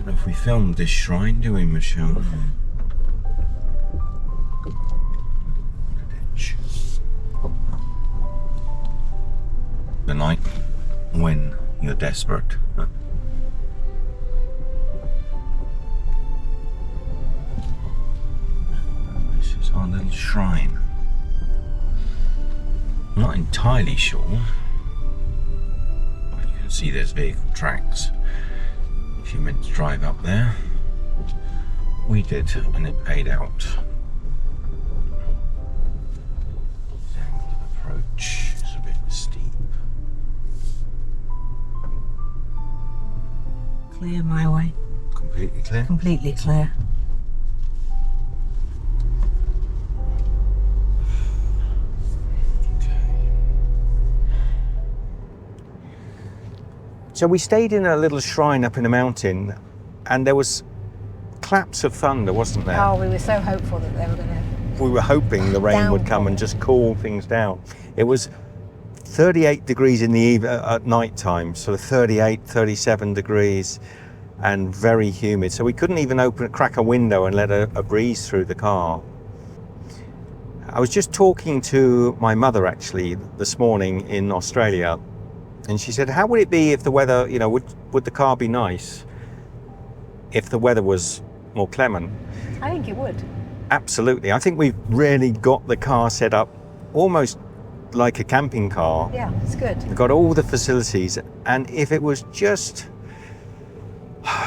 know if we filmed this shrine, do we, Michelle? The night when you're desperate. This is our little shrine. I'm not entirely sure. Well, you can see there's vehicle tracks. If you meant to drive up there, we did, and it paid out. The angle of approach is a bit steep. Clear my way. Completely clear? Completely clear. So we stayed in a little shrine up in the mountain, and there was claps of thunder, wasn't there? Oh, we were so hopeful that they were going to... We were hoping the rain would come and just cool things down. It was 38 degrees in the at night time, sort of 38, 37 degrees, and very humid. So we couldn't even crack a window and let a breeze through the car. I was just talking to my mother actually this morning in Australia. And she said, how would it be if the weather, you know, would the car be nice if the weather was more clement? I think it would. Absolutely. I think we've really got the car set up almost like a camping car. Yeah, it's good. We've got all the facilities. And if it was just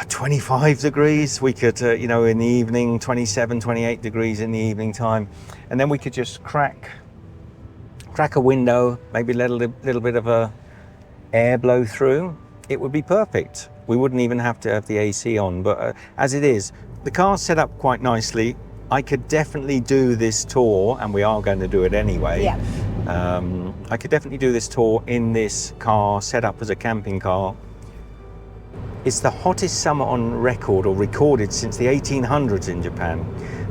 25 degrees, we could, you know, in the evening, 27, 28 degrees in the evening time. And then we could just crack a window, maybe let a little bit of air blow through, it would be perfect. We wouldn't even have to have the AC on, but as it is, the car's set up quite nicely. I could definitely do this tour, and we are going to do it anyway. Yeah. I could definitely do this tour in this car set up as a camping car. It's the hottest summer on record, or recorded, since the 1800s in Japan.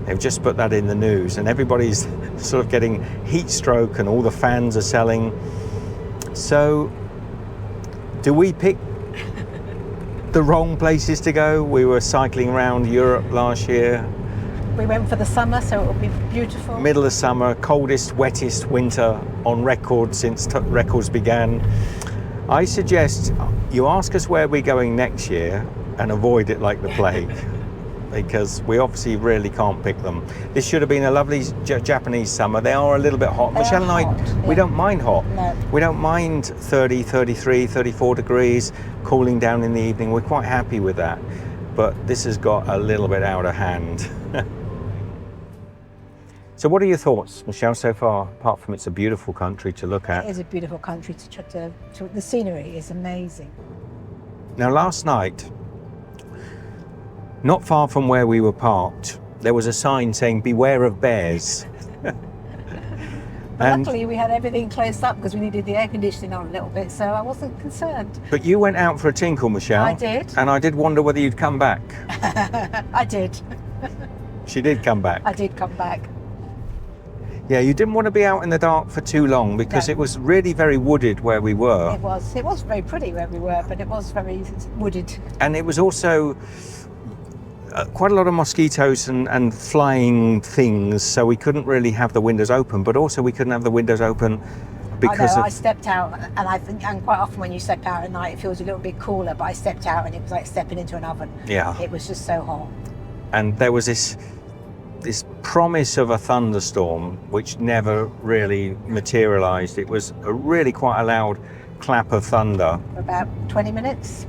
They've just put that in the news, and everybody's sort of getting heat stroke, and all the fans are selling. So do we pick the wrong places to go? We were cycling around Europe last year. We went for the summer, so it would be beautiful. Middle of summer, coldest, wettest winter on record since records began. I suggest you ask us where we're going next year and avoid it like the plague, because we obviously really can't pick them. This should have been a lovely Japanese summer. They are a little bit hot. Michelle and I, we don't mind hot. No. We don't mind 30, 33, 34 degrees, cooling down in the evening. We're quite happy with that. But this has got a little bit out of hand. So what are your thoughts, Michelle, so far, apart from it's a beautiful country to look at? It is a beautiful country to the scenery is amazing. Now last night, not far from where we were parked, there was a sign saying, beware of bears. And luckily we had everything closed up because we needed the air conditioning on a little bit, so I wasn't concerned. But you went out for a tinkle, Michelle. I did. And I did wonder whether you'd come back. I did. She did come back. I did come back. Yeah, you didn't want to be out in the dark for too long because No. It was really very wooded where we were. It was very pretty where we were, but it was very wooded. And it was also quite a lot of mosquitoes and flying things, so we couldn't really have the windows open, but also we couldn't have the windows open because I stepped out, and quite often when you step out at night it feels a little bit cooler, but I stepped out and it was like stepping into an oven. Yeah. It was just so hot. And there was this promise of a thunderstorm which never really materialized. It was really quite a loud clap of thunder. For about 20 minutes.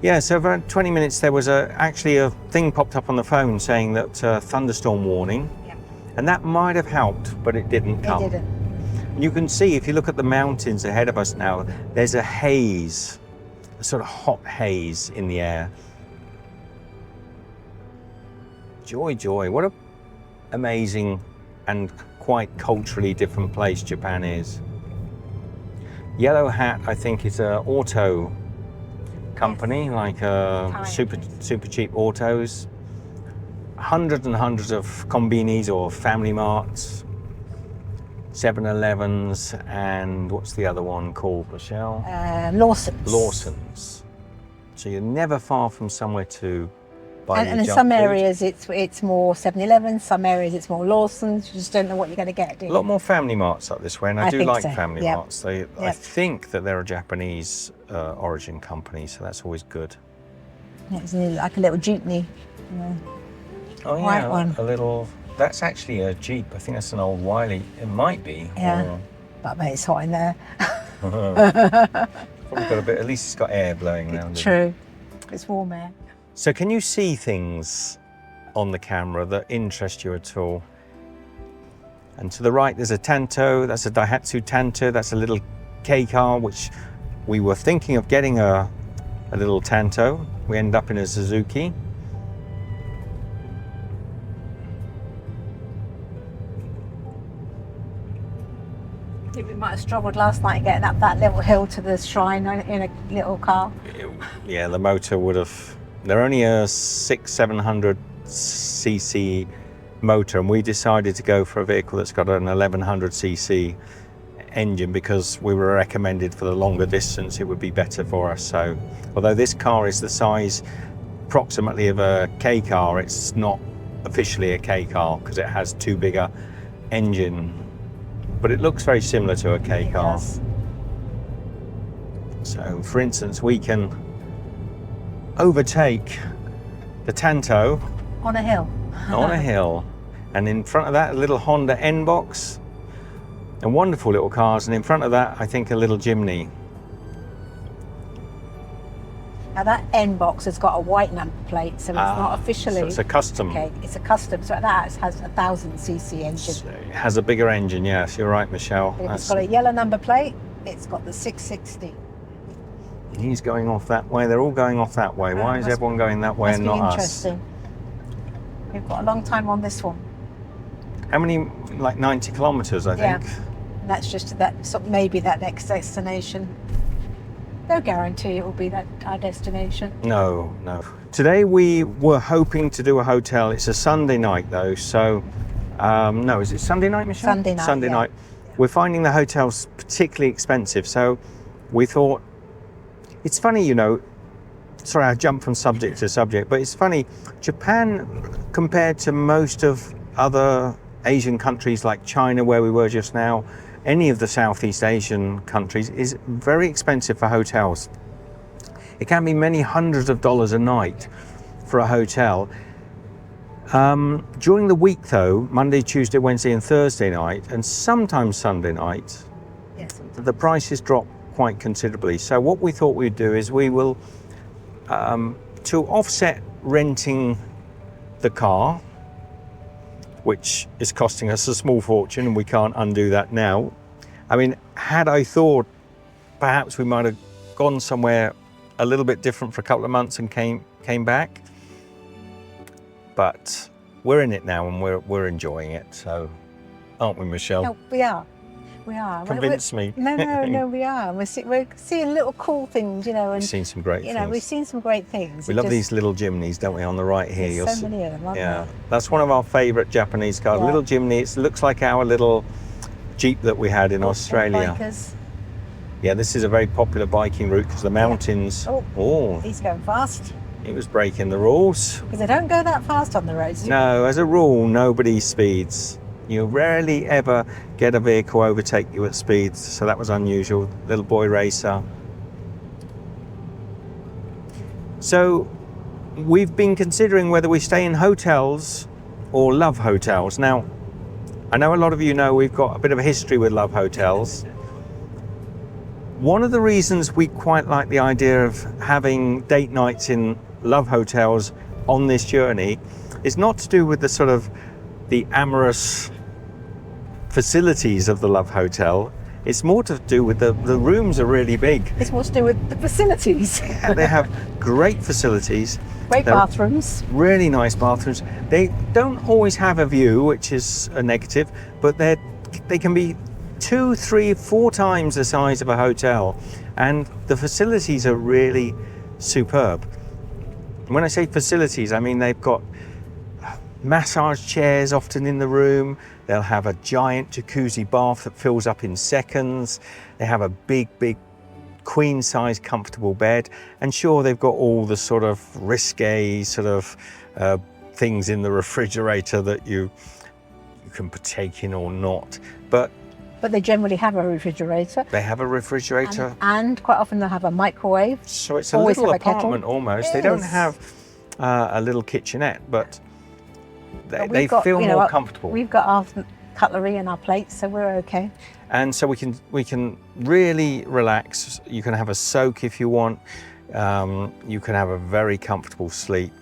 Yeah, so for 20 minutes there was actually a thing popped up on the phone saying that thunderstorm warning. Yeah. And that might have helped, but it didn't come. It didn't. You can see, if you look at the mountains ahead of us now, there's a haze, a sort of hot haze in the air. Joy, joy. What an amazing and quite culturally different place Japan is. Yellow Hat, I think, is an auto company, like super cheap autos. Hundreds and hundreds of conbinis or family marts, 7-Elevens, and what's the other one called, Michelle? Lawson's. Lawson's. So you're never far from somewhere to buy And your in junk some food. areas it's more 7-Eleven, some areas it's more Lawson's. You just don't know what you're going to get, do A you? lot more family marts up this way, and I do think like so. family Yep. marts. I Yep. think that they're a Japanese origin company, so that's always good. Yeah, it's like a little Jimney. Yeah. Oh yeah, White one. a little. That's actually a Jeep. I think that's an old Wiley. It might be. Yeah. But mate, it's hot in there. Probably got a bit. At least it's got air blowing around it. True. It's warm air. So can you see things on the camera that interest you at all? And to the right, there's a Tanto. That's a Daihatsu Tanto. That's a little K car, which we were thinking of getting a little Tanto. We end up in a Suzuki. I think we might have struggled last night getting up that little hill to the shrine in a little car. Yeah, the motor would have. They're only a 700 cc motor, and we decided to go for a vehicle that's got an 1100 cc engine because we were recommended for the longer distance it would be better for us. So although this car is the size approximately of a K car, it's not officially a K car because it has too big a engine, but it looks very similar to a K car. Does. So for instance, we can overtake the Tanto On a hill. on a hill, and in front of that a little Honda N-Box, and wonderful little cars, and in front of that I think a little Jimney. Now that N-Box has got a white number plate, so it's not officially. So it's a custom. Okay, it's a custom, so that has a 1000 cc engine. So it has a bigger engine, yes, you're right, Michelle. But if it's got a yellow number plate, it's got the 660. He's going off that way, they're all going off that way. Why is everyone going that way and not us? Interesting. We've got a long time on this one. How many, like 90 kilometers, I think? Yeah. And that's just that, so maybe that next destination. No guarantee it will be that our destination. No, no. Today we were hoping to do a hotel. It's a Sunday night though, so no, is it Sunday night, Michelle? Sunday night, Sunday yeah. night. We're finding the hotels particularly expensive, so we thought, it's funny, you know, sorry I jumped from subject to subject, but it's funny, Japan compared to most of other Asian countries like China, where we were just now, any of the Southeast Asian countries, is very expensive for hotels. It can be many hundreds of dollars a night for a hotel. During the week though, Monday, Tuesday, Wednesday and Thursday night, and sometimes Sunday night, Yes. the prices drop quite considerably. So what we thought we'd do is we will, to offset renting the car, which is costing us a small fortune, and we can't undo that now. I mean, had I thought perhaps we might have gone somewhere a little bit different for a couple of months and came back, but we're in it now and we're enjoying it. So, aren't we, Michelle? No, we are. We are. Convince me. No, we are. We're seeing little cool things, you know, and We've seen some great you know, we've things. seen some great things. We It love just- these little Jimneys, don't we? On the right here, you'll There's see. so many of them, aren't Yeah, there? that's one of our favourite Japanese cars. Yeah. Little Jimny. It looks like our little Jeep that we had in Australia. Bikers. Yeah, this is a very popular biking route because the mountains. Oh, He's going fast he was breaking the rules. because they don't go that fast on the roads. No, as a rule, nobody speeds. You rarely ever get a vehicle overtake you at speeds, so that was unusual. Little boy racer. So we've been considering whether we stay in hotels or love hotels. Now, I know a lot of you know we've got a bit of a history with love hotels. One of the reasons we quite like the idea of having date nights in love hotels on this journey is not to do with the sort of the amorous facilities of the love hotel. It's more to do with the rooms are really big. It's more to do with the facilities. And they have great facilities. Great They're bathrooms. Really nice bathrooms. They don't always have a view, which is a negative, but they can be 2, 3, 4 times the size of a hotel, and the facilities are really superb. When I say facilities, I mean they've got massage chairs often in the room. They'll have a giant jacuzzi bath that fills up in seconds. They have a big queen size comfortable bed, and sure, they've got all the sort of risque sort of things in the refrigerator that you can partake in or not, but they generally have a refrigerator. They have a refrigerator, and quite often they'll have a microwave. So it's a little apartment almost. They don't have a little kitchenette, but they feel more comfortable. We've got our cutlery and our plates, so we're okay. And so we can really relax. You can have a soak if you want. You can have a very comfortable sleep.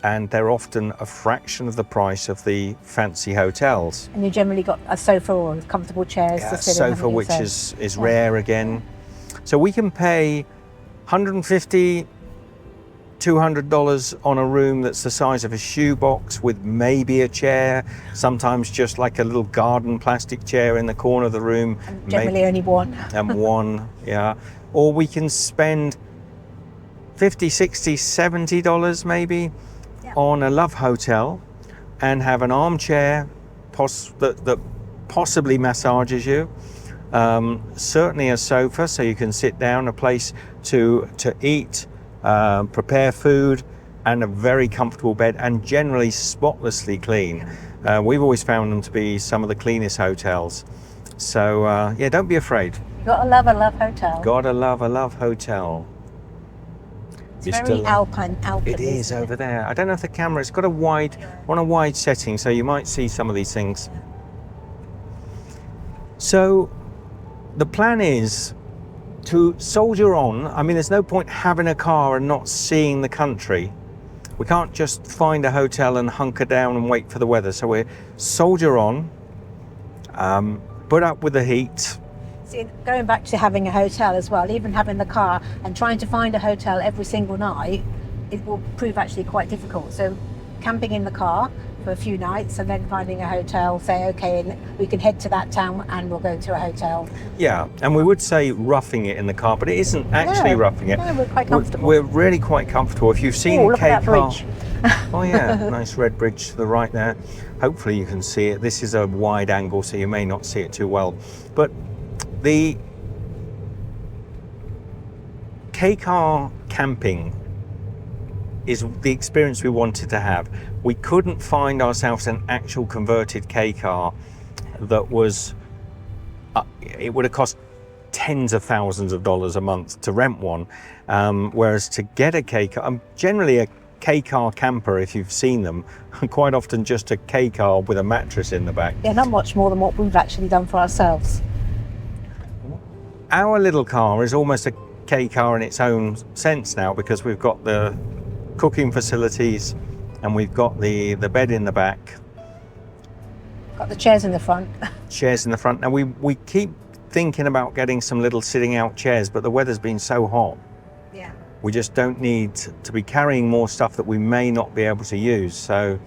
And they're often a fraction of the price of the fancy hotels. And you generally got a sofa or comfortable chairs to sit in. A sofa, which is rare again. So we can pay $150, $200 on a room that's the size of a shoebox with maybe a chair, sometimes just like a little garden plastic chair in the corner of the room. And generally only one. And one, yeah. Or we can spend $50, $60, $70 maybe on a love hotel and have an armchair that possibly massages you, certainly a sofa so you can sit down, a place to eat, prepare food, and a very comfortable bed, and generally spotlessly clean. We've always found them to be some of the cleanest hotels. So yeah, don't be afraid. Gotta love a love hotel. Gotta love a love hotel. It's very alpine. It is over there. I don't know if the camera's got a wide setting, so you might see some of these things. So the plan is to soldier on. I mean, there's no point having a car and not seeing the country. We can't just find a hotel and hunker down and wait for the weather. So we're soldier on, put up with the heat. Going back to having a hotel as well, even having the car and trying to find a hotel every single night, it will prove actually quite difficult. So camping in the car for a few nights and then finding a hotel, say, okay, we can head to that town and we'll go to a hotel. Yeah, and we would say roughing it in the car, but it isn't actually roughing it. No, we're quite comfortable. We're really quite comfortable. If you've seen look at that bridge. Oh yeah, nice red bridge to the right there. Hopefully you can see it. This is a wide angle, so you may not see it too well. But the K-car camping is the experience we wanted to have. We couldn't find ourselves an actual converted K-car that was, it would have cost tens of thousands of dollars a month to rent one, whereas to get a K-car, generally a K-car camper, if you've seen them, quite often just a K-car with a mattress in the back. Yeah, not much more than what we've actually done for ourselves. Our little car is almost a K-car in its own sense now, because we've got the cooking facilities and we've got the bed in the back. Got the chairs in the front. Chairs in the front. Now we keep thinking about getting some little sitting out chairs, but the weather's been so hot. Yeah. We just don't need to be carrying more stuff that we may not be able to use. So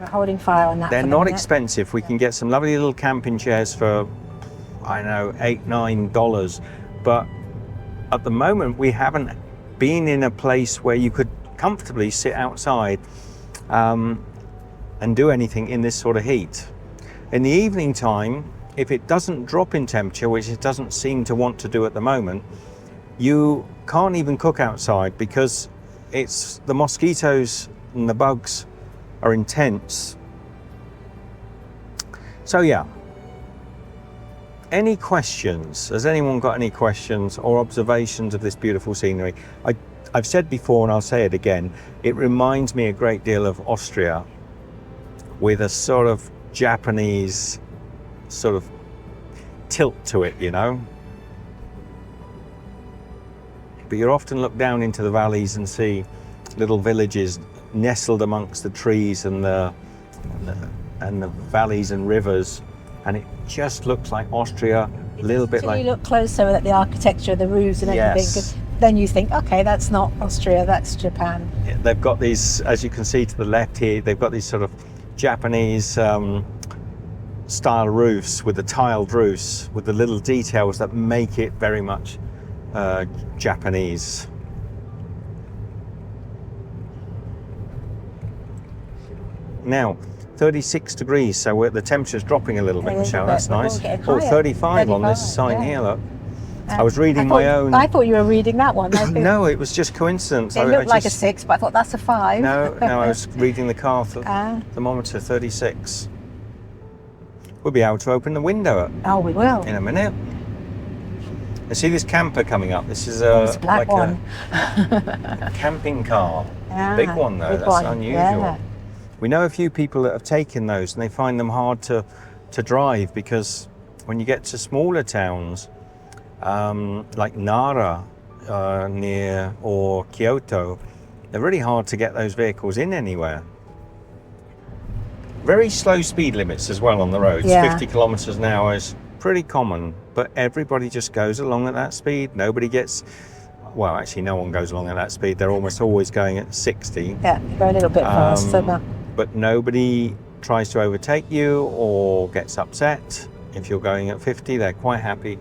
we're holding fire on that. They're not expensive. We can get some lovely little camping chairs for, I know, $8, $9, but at the moment we haven't been in a place where you could comfortably sit outside and do anything in this sort of heat. In the evening time, if it doesn't drop in temperature, which it doesn't seem to want to do at the moment, you can't even cook outside because the mosquitoes and the bugs are intense. So yeah. Any questions? Has anyone got any questions or observations of this beautiful scenery? I've said before and I'll say it again, it reminds me a great deal of Austria with a sort of Japanese sort of tilt to it, you know? But you often look down into the valleys and see little villages nestled amongst the trees and the valleys and rivers. And it just looks like Austria, a little bit like... you look closer at the architecture, the roofs and everything, yes. Then you think, okay, that's not Austria, that's Japan. They've got these, as you can see to the left here, they've got these sort of Japanese style roofs with the tiled roofs, with the little details that make it very much Japanese. Now, 36 degrees, so the temperature's dropping a little bit, Michelle, that's nice. Oh, 35 on this sign here, look. I was reading my own. I thought you were reading that one. No, it was just coincidence. It looked like a 6, but I thought that's a 5. No, I was reading the car thermometer, 36. We'll be able to open the window Oh, we will. in a minute. And see this camper coming up. This is a black one. A camping car. Big one though. That's unusual. Yeah. We know a few people that have taken those and they find them hard to drive, because when you get to smaller towns like Nara near or Kyoto, they're really hard to get those vehicles in anywhere. Very slow speed limits as well on the roads. 50 kilometers an hour is pretty common, but everybody just goes along at that speed. Nobody gets, well, actually no one goes along at that speed. They're almost always going at 60. Yeah, go a little bit faster. But nobody tries to overtake you or gets upset. If you're going at 50, they're quite happy.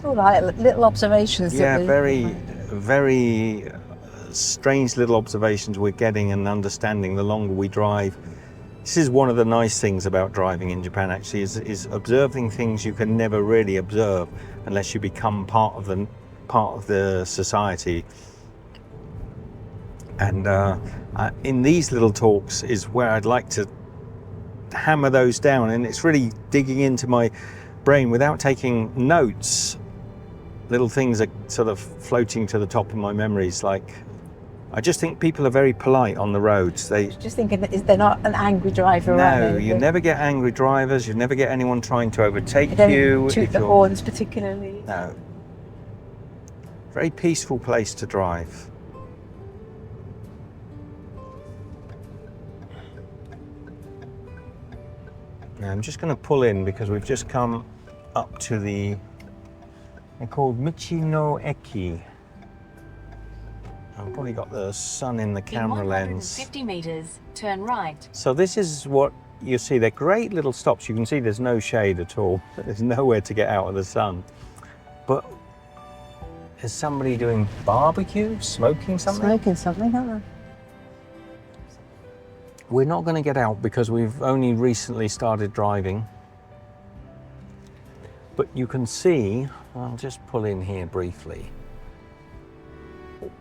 All right, little observations. Yeah, very strange little observations we're getting and understanding the longer we drive. This is one of the nice things about driving in Japan, actually, is observing things you can never really observe unless you become part of the society. And in these little talks is where I'd like to hammer those down, and it's really digging into my brain without taking notes. Little things are sort of floating to the top of my memories, like I just think people are very polite on the roads. Just thinking that they're not an angry driver. No, you never get angry drivers. You never get anyone trying to overtake you. Toot the horns particularly. No. Very peaceful place to drive. Now I'm just going to pull in because we've just come up to they're called Michino Eki. I've probably got the sun in the camera lens. 50 meters, turn right. So this is what you see. They're great little stops. You can see there's no shade at all. There's nowhere to get out of the sun. But is somebody doing barbecue, smoking something? Smoking something, aren't they? We're not going to get out because we've only recently started driving. But you can see, I'll just pull in here briefly.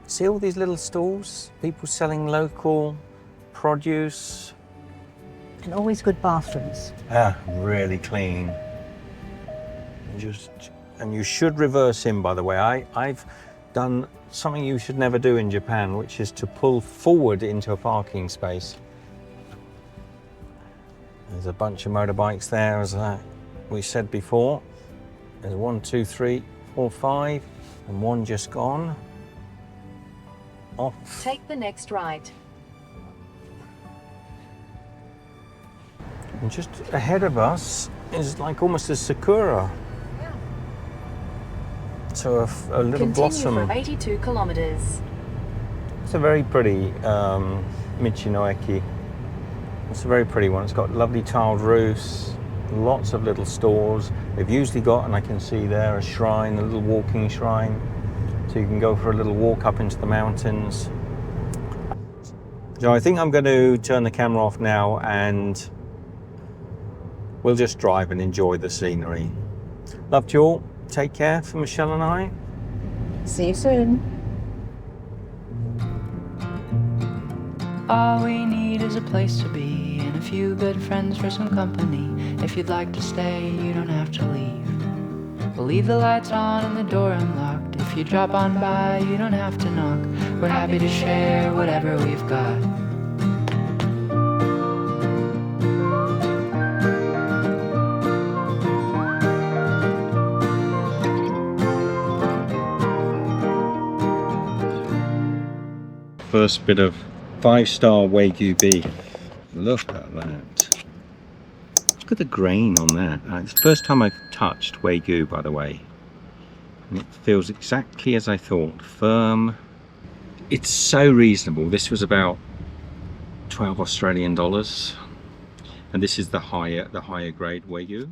See all these little stalls? People selling local produce. And always good bathrooms. Really clean. And you should reverse in, by the way. I've done something you should never do in Japan, which is to pull forward into a parking space. There's a bunch of motorbikes there, as we said before. There's 1, 2, 3, 4, 5, and one just gone. Off. Take the next right. And just ahead of us is like almost a sakura. Yeah. So a little blossom. Continue for 82 kilometers. It's a very pretty Michino Eki. It's a very pretty one. It's got lovely tiled roofs, lots of little stores. They've usually got, and I can see there, a shrine, a little walking shrine. So you can go for a little walk up into the mountains. So I think I'm going to turn the camera off now and we'll just drive and enjoy the scenery. Loved you all. Take care for Michelle and I. See you soon. All we need is a place to be and a few good friends for some company. If you'd like to stay, you don't have to leave. We'll leave the lights on and the door unlocked. If you drop on by, you don't have to knock. We're happy to share whatever we've got. First bit of 5-star Wagyu beef. Look at that. Look at the grain on that. It's the first time I've touched Wagyu, by the way. And it feels exactly as I thought. Firm. It's so reasonable. This was about 12 Australian dollars. And this is the higher grade Wagyu.